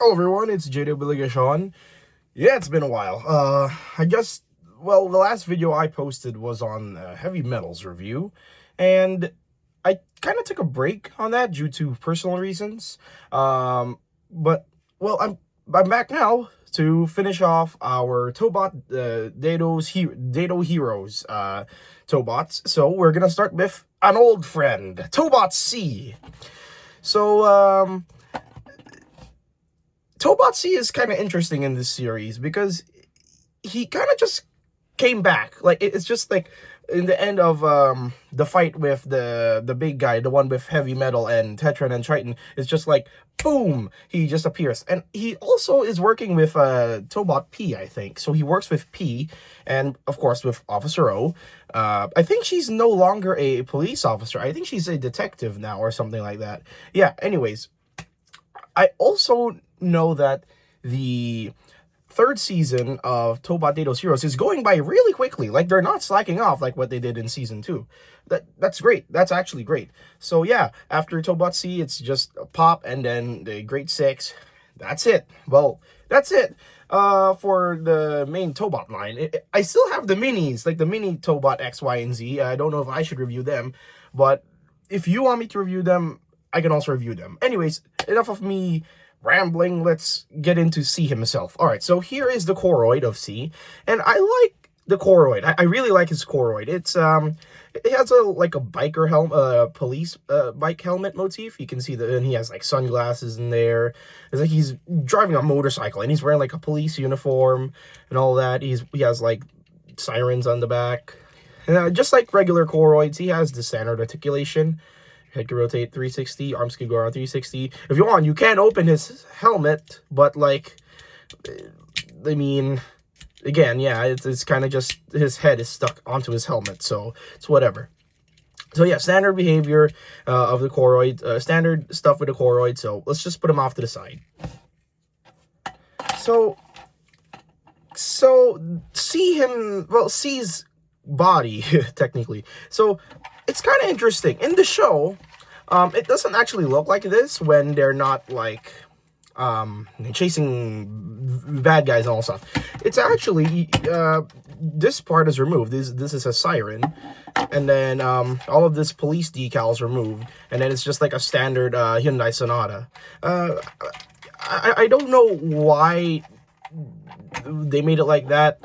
Hello everyone, it's JW. Yeah, it's been a while. The last video I posted was on heavy metals review, and I kind of took a break on that due to personal reasons. I'm back now to finish off our Tobot Dato Heroes Tobots. So we're gonna start with an old friend, Tobot C. So Tobot C is kind of interesting in this series because he kind of just came back. Like, it's just like in the end of the fight with the big guy, the one with heavy metal and Tetran and Triton, it's just like, boom, he just appears. And he also is working with Tobot P, I think. So he works with P and, of course, with Officer O. I think she's no longer a police officer. I think she's a detective now or something like that. Yeah, anyways. I also know that the third season of Tobot Dato's Heroes is going by really quickly. Like, they're not slacking off like what they did in season 2. That's great. That's actually great. So yeah, after Tobot C, it's just a pop, and then the grade 6. That's it. Well, that's it for the main Tobot line. I still have the minis, like the mini Tobot X, Y, and Z. I don't know if I should review them, but if you want me to review them, I can also review them. Anyways, enough of me rambling. Let's get into C himself. All right, so here is the Koroid of C, and I like the Koroid. I really like his Koroid. It's it has a biker helmet, police bike helmet motif. You can see that, and he has like sunglasses in there. It's like he's driving a motorcycle, and he's wearing like a police uniform and all that. He has like sirens on the back, and just like regular Koroids, he has the standard articulation. Head can rotate 360, arms can go around 360. If you want, you can open his helmet, but, like, I mean, again, yeah, it's kind of just his head is stuck onto his helmet, so it's whatever. So, yeah, standard behavior of the Koroid, standard stuff with the Koroid, so let's just put him off to the side. So C's body, technically. So, it's kind of interesting. In the show, it doesn't actually look like this when they're not, like, chasing bad guys and all stuff. It's actually, this part is removed. This is a siren. And then, all of this police decals removed. And then it's just like a standard Hyundai Sonata. I don't know why they made it like that.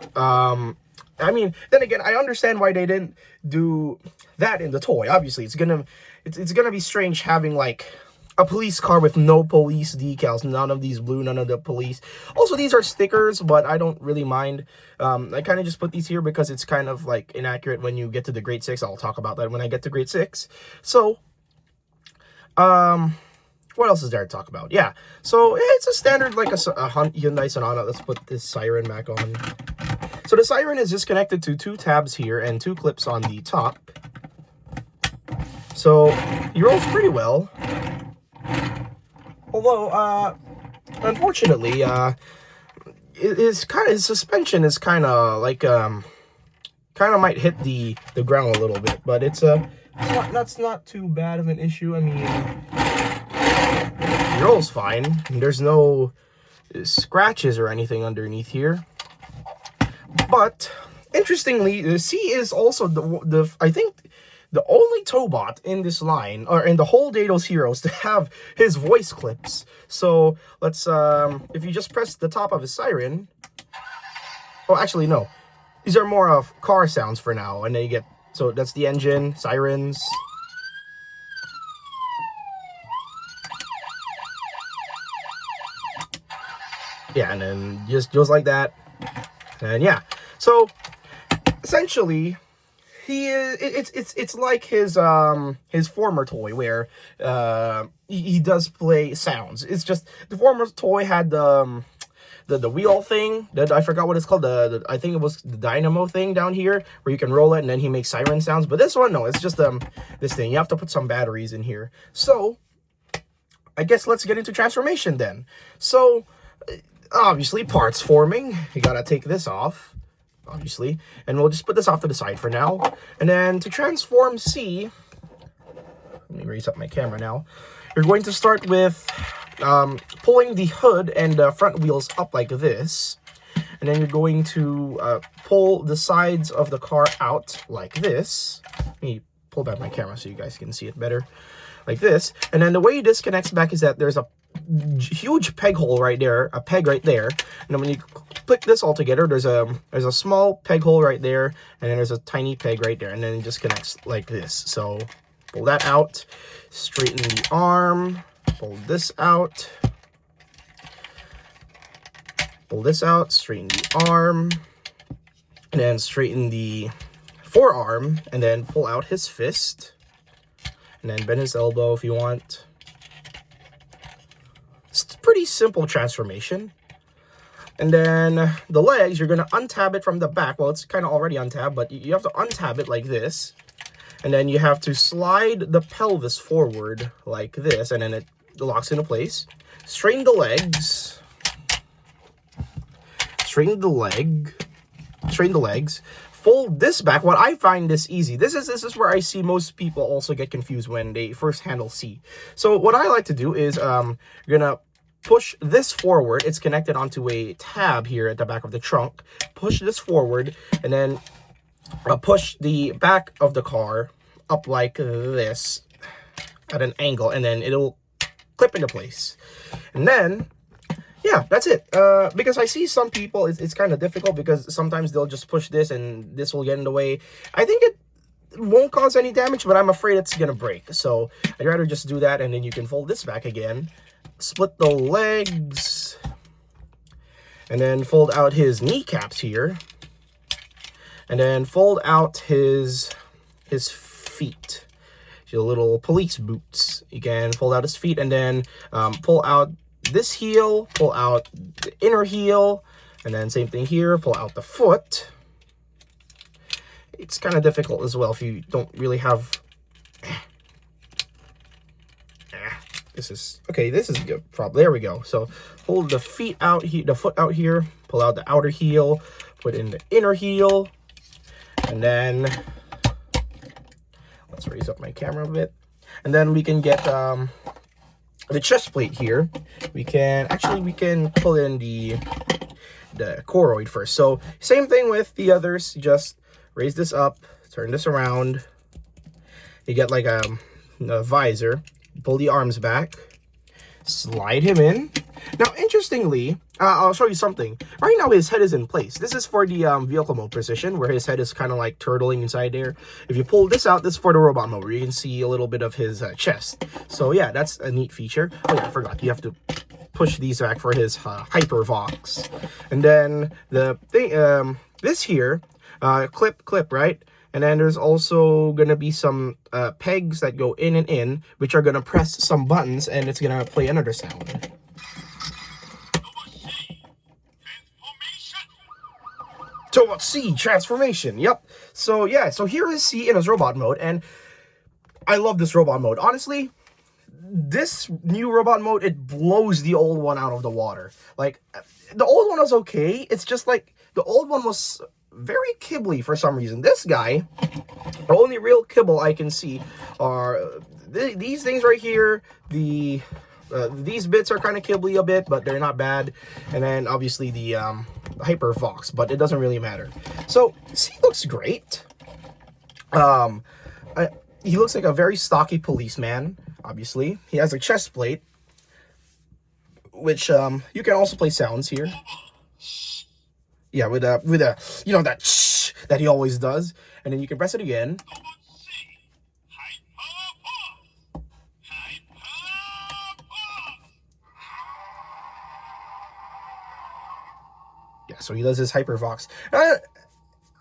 I mean, then again, I understand why they didn't do that in the toy. Obviously, it's gonna be strange having like a police car with no police decals, none of these blue, none of the police. Also, these are stickers, but I don't really mind. I kind of just put these here because it's kind of like inaccurate when you get to the grade 6. I'll talk about that when I get to grade 6. So, what else is there to talk about? Yeah, so it's a standard like a Hyundai Sonata. Let's put this siren back on. So the siren is just connected to 2 tabs here and 2 clips on the top. So he rolls pretty well. Although, unfortunately, his suspension is kind of like might hit the ground a little bit, but that's not too bad of an issue. I mean, he rolls fine. There's no scratches or anything underneath here. But interestingly, the C is also I think the only Tobot in this line, or in the whole Dato's Heroes, to have his voice clips. So let's if you just press the top of his siren. Oh, actually no, these are more of car sounds for now, and then you get, so that's the engine, sirens. Yeah, and then just like that. And yeah, so essentially, it's like his former toy where he does play sounds. It's just the former toy had the wheel thing that I forgot what it's called. I think it was the dynamo thing down here where you can roll it and then he makes siren sounds. But this one, no, it's just this thing. You have to put some batteries in here. So I guess let's get into transformation then. So obviously, parts forming. You gotta take this off, obviously. And we'll just put this off to the side for now. And then to transform C, let me raise up my camera now. You're going to start with pulling the hood and the front wheels up like this. And then you're going to pull the sides of the car out like this. Let me pull back my camera so you guys can see it better. Like this. And then the way this connects back is that there's a huge peg hole right there, a peg right there. And then when you click this all together, there's a small peg hole right there, and then there's a tiny peg right there, and then it just connects like this. So pull that out, straighten the arm, pull this out, pull this out, straighten the arm, and then straighten the forearm, and then pull out his fist, and then bend his elbow if you want. It's a pretty simple transformation. And then the legs, you're going to untab it from the back. Well, it's kind of already untabbed, but you have to untab it like this. And then you have to slide the pelvis forward like this, and then it locks into place. Straighten the legs. Straighten the legs. Fold this back. What I find this easy. This is where I see most people also get confused when they first handle C. So what I like to do is you're gonna push this forward. It's connected onto a tab here at the back of the trunk. Push this forward, and then push the back of the car up like this at an angle, and then it'll clip into place. And then yeah, that's it. Because I see some people, it's kind of difficult because sometimes they'll just push this and this will get in the way. I think it won't cause any damage, but I'm afraid it's going to break. So I'd rather just do that, and then you can fold this back again. Split the legs. And then fold out his kneecaps here. And then fold out his feet. The little police boots. You can fold out his feet, and then pull out this heel, pull out the inner heel, and then same thing here, pull out the foot. It's kind of difficult as well if you don't really have this is good. Probably there we go. So hold the feet out here, the foot out here, pull out the outer heel, put in the inner heel, and then let's raise up my camera a bit, and then we can get the chest plate here. We can pull in the choroid first. So same thing with the others, just raise this up, turn this around. You get like a visor, pull the arms back, slide him in. Now interestingly, I'll show you something. Right now his head is in place. This is for the vehicle mode position, where his head is kind of like turtling inside there. If you pull this out, this is for the robot mode, where you can see a little bit of his chest. So yeah, that's a neat feature. Oh yeah, I forgot, you have to push these back for his hypervox. And then the thing, this here, clip, right? And then there's also going to be some pegs that go in and in, which are going to press some buttons, and it's going to play another sound. Tobot C transformation. Yep. So yeah, so here is C in his robot mode, and I love this robot mode. Honestly, this new robot mode, it blows the old one out of the water. Like, the old one was okay. It's just like the old one was very kibbly for some reason. This guy, the only real kibble I can see are these things right here. These bits are kind of kibbly a bit, but they're not bad. And then obviously the hypervox, but it doesn't really matter. So C looks great. He looks like a very stocky policeman. Obviously, he has a chest plate, which you can also play sounds here. Yeah, with a you know, that shh that he always does, and then you can press it again. Yeah, so he does his hypervox.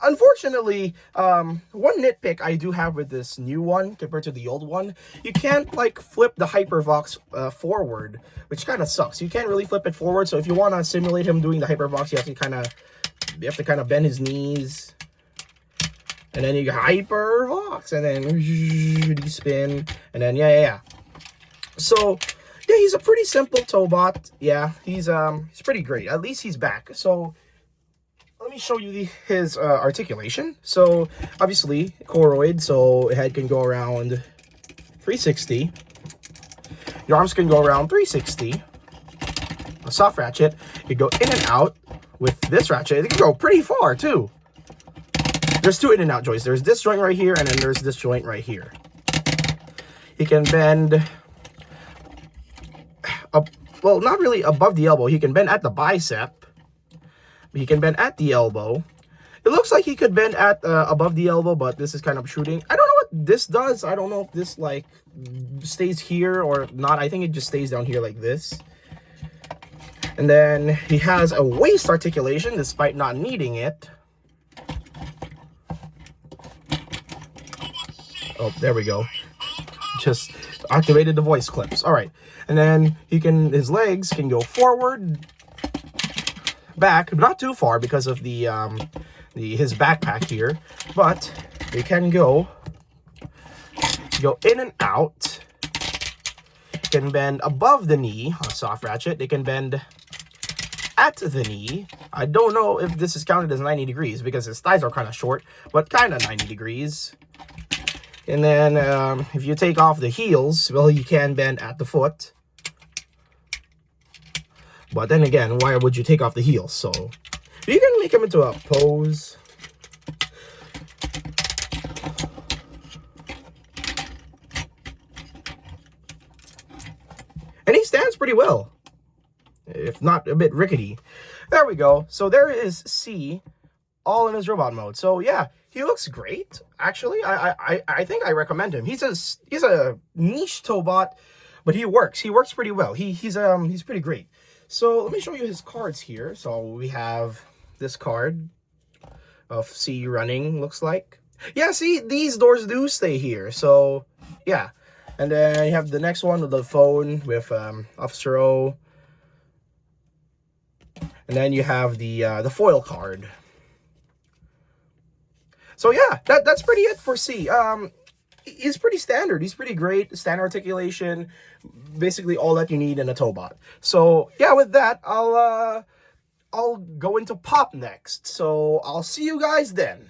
Unfortunately, one nitpick I do have with this new one compared to the old one, you can't like flip the hypervox forward, which kind of sucks. You can't really flip it forward. So if you want to simulate him doing the hypervox, you have to kind of bend his knees, and then you hypervox, and then you spin, and then yeah. So yeah, he's a pretty simple Tobot. Yeah, he's pretty great. At least he's back. So let me show you his articulation. So obviously choroid, so head can go around 360, Your arms can go around 360. A soft ratchet, you go in and out. With this ratchet, it can go pretty far too. There's two in and out joints. There's this joint right here, and then there's this joint right here. He can bend up, well, not really above the elbow. He can bend at the bicep. He can bend at the elbow. It looks like he could bend at above the elbow, but this is kind of shooting. I don't know what this does. I don't know if this like stays here or not. I think it just stays down here like this. And then he has a waist articulation despite not needing it. Oh, there we go. Just activated the voice clips. All right. And then his legs can go forward, back, not too far because of his backpack here, but they can go in and out. Can bend above the knee on a soft ratchet. They can bend at the knee. I don't know if this is counted as 90 degrees because his thighs are kind of short, but kind of 90 degrees. And then if you take off the heels, well, you can bend at the foot. But then again, why would you take off the heels? So you can make him into a pose. And he stands pretty well, if not a bit rickety. There we go. So there is C, all in his robot mode. So yeah, he looks great. Actually, I think I recommend him. He's a niche Tobot, but he works. He works pretty well. He's pretty great. So let me show you his cards here. So we have this card of C running, looks like. Yeah, see, these doors do stay here. So yeah. And then you have the next one with the phone with Officer O. And then you have the foil card. So yeah, that's pretty it for C. He's pretty standard. He's pretty great. Standard articulation, basically all that you need in a Tobot. So yeah, with that, I'll go into Pop next. So I'll see you guys then.